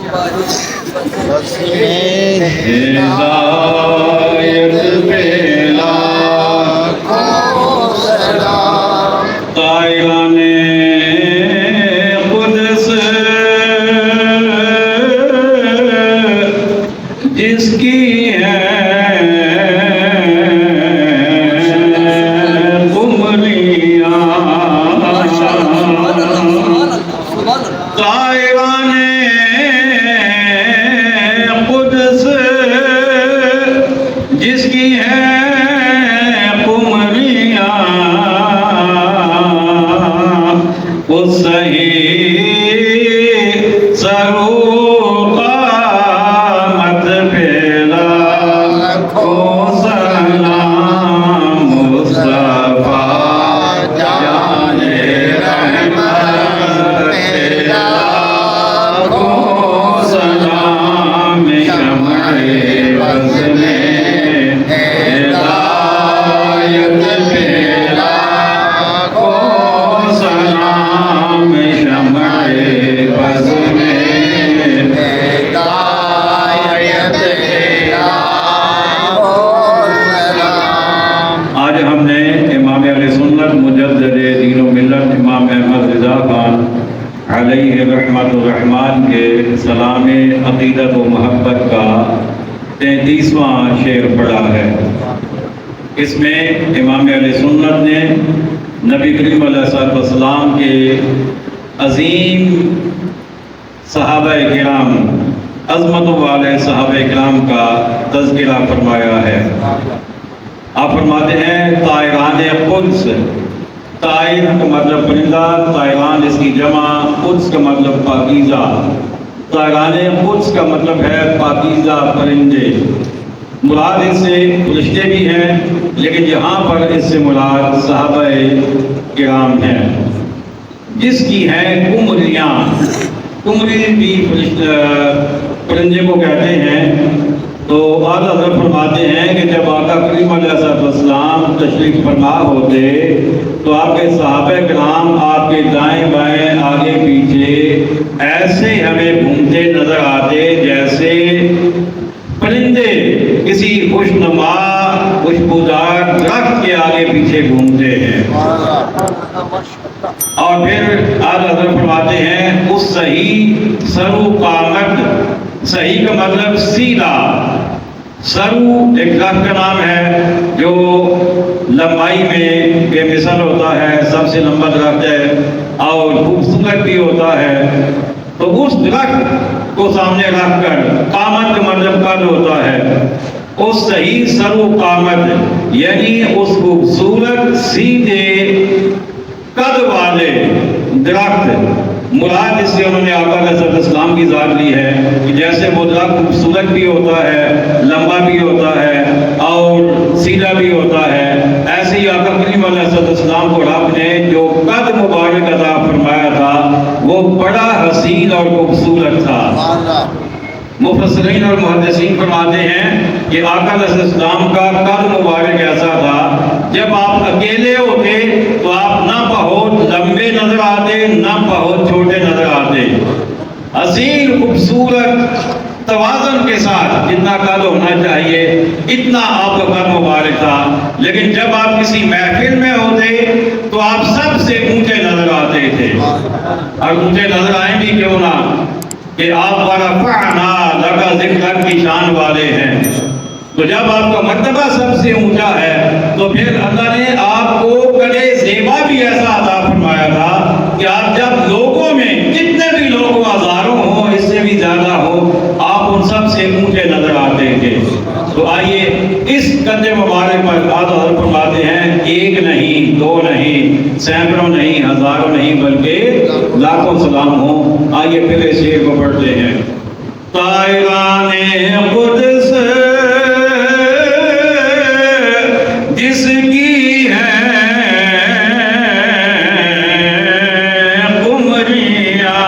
ہدایت پہ لاکھوں سلام طائران قدس جس کی ہے طائران قدس جس کی ہے قمریاں وہ صحیح سرو قامت پہ لاکھوں سلام مصطفیٰ جان رحمت پہ لاکھوں سلام شمع بز میں ہدایت پہ لاکھوں سلام شمع بز میں ہدایت پہ لاکھوں سلام۔ آج ہم نے امام اہل سنت مجدد دین و ملت امام احمد رضا خان علیہ رحمت الرحمن کے سلام عقیدت و محبت کا 33واں شعر پڑھا ہے۔ اس میں امام اہل سنت نے نبی کریم علیہ السلام کے عظیم صحابہ کرام، عظمت والے صحابہ کرام کا تذکرہ فرمایا ہے۔ آپ فرماتے ہیں طائران قدس، طائر کا مطلب پرندہ، طائران اس کی جمع، قدس کا مطلب پاکیزہ۔ طائران قدس کا مطلب ہے پاکیزہ پرندے۔ مراد اس سے فرشتے بھی ہیں، لیکن یہاں پر اس سے مراد صحابہ کرام ہیں۔ جس کی ہیں قمریاں، قمری بھی پرندے کو کہتے ہیں۔ تو اعلیٰ حضرت فرماتے ہیں کہ جب آقا کریم علیہ السلام تشریف فرما ہوتے تو آپ کے صحابہ کرام آپ کے دائیں بائیں آگے پیچھے ایسے ہمیں گھومتے نظر آتے جیسے پرندے کسی خوشنما خوشبودار درخت کے آگے پیچھے گھومتے ہیں۔ اور پھر اعلیٰ حضرت فرماتے ہیں اس صحیح سرو قامت، صحیح کا مطلب سیدھا، سرو ایک درخت کا نام ہے جو لمبائی میں بے مثال ہوتا ہے، سب سے لمبا درخت ہے اور خوبصورت بھی ہوتا ہے۔ تو اس درخت کو سامنے رکھ کر قامت کا مطلب قد ہوتا ہے، اس صحیح سرو قامت یعنی اس خوبصورت سیدھے قد والے درخت، مراد اس سے انہوں نے آقا علیہ السلام کی ذات لی ہے کہ جیسے وہ درخت خوبصورت بھی ہوتا ہے، لمبا بھی ہوتا ہے اور سیدھا بھی ہوتا ہے، ایسے ہی آقا کریم علیہ السلام کو رب نے جو قد مبارک عطا فرمایا تھا وہ بڑا حسین اور خوبصورت تھا۔ مفسرین اور محدثین فرماتے ہیں کہ آقا علیہ السلام کا قد مبارک ایسا تھا جب آپ اکیلے ہوتے تو آپ نہ بہت لمبے نظر آتے نہ بہت چھوٹے نظر آتے، حسین خوبصورت توازن کے ساتھ جتنا قد ہونا چاہیے اتنا آپ کا قد مبارک تھا۔ لیکن جب آپ کسی محفل میں ہوتے تو آپ سب سے اونچے نظر آتے تھے، اور اونچے نظر آئیں بھی کیوں نہ کہ آپ ورفعنا لک ذکرک کی شان والے ہیں۔ تو جب آپ کا مرتبہ سب سے اونچا ہے تو پھر اللہ نے آپ کو قد زیبا بھی ایسا عطا فرمایا تھا کہ آپ جب لوگوں میں جتنے بھی لوگ ہزاروں ہوں، اس سے بھی زیادہ ہو، آپ ان سب سے اونچے نظر آتے تھے۔ تو آئیے اس قد مبارک پر آدھا فرماتے ہیں ایک نہیں، دو نہیں، سینکڑوں نہیں، ہزاروں نہیں، بلکہ لاکھوں سلام ہوں۔ آئیے پھر اس شعر کو پڑھتے ہیں۔ طائران قدس جس کی ہے قمریاں،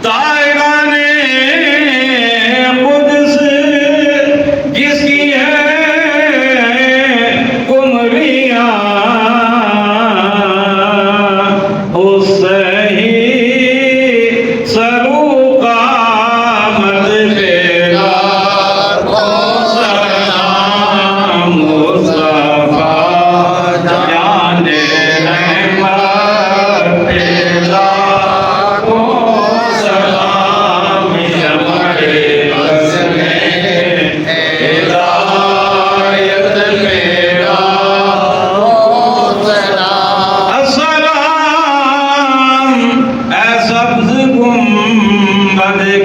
طائران قدس جس کی ہے قمریاں، اس سے ہی سرو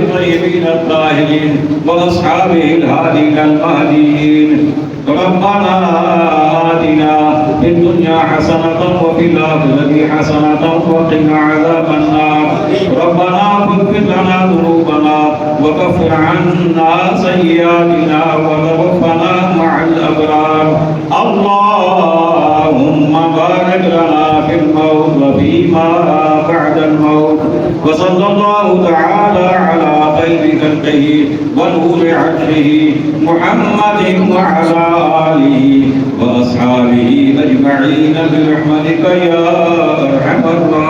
الطيبين الطاهرين وأصحابه الهادين المهديين। ربنا آتنا في الدنيا حسنة وفي الآخرة حسنة وقنا عذاب النار. ربنا اغفر لنا ذنوبنا وكفر عنا سيئاتنا وتوفنا مع الأبرار. اللهم بارك لنا في الموت وفيما بعد الموت. وصلى الله تعالى على خير خلقه ونور عرشه محمد وعلى آله وأصحابه أجمعين برحمتك يا أرحم الراحمين.